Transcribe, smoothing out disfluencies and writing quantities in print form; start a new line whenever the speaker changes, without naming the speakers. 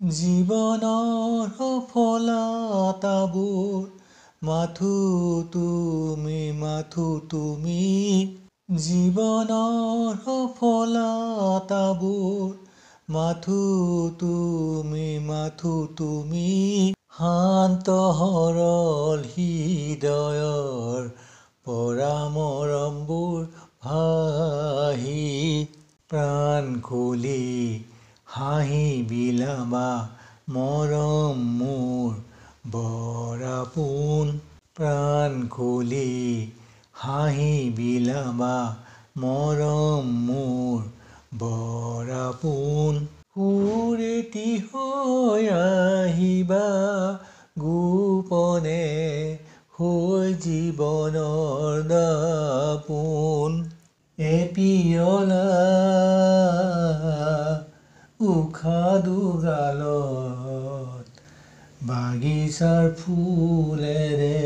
জীৱনৰ সফলতাবোৰ মাথো তুমি জীৱনৰ সফলতাবোৰ মাথো তুমি শান্ত সৰল হৃদয়ৰ পৰা মৰমবোৰ ভাহি প্ৰাণ খুলি হাঁহি বিলাবা মৰম মোৰ বৰ আপোন প্ৰাণ খুলি হাঁহি বিলাবা মৰম মোৰ বৰ আপোন সুৰেতি হৈ আহিবা গোপনে হৈ জীৱনৰ দাপোন এপিয়লা উশাহ দুগালত বাগিচাৰ ফুলেৰে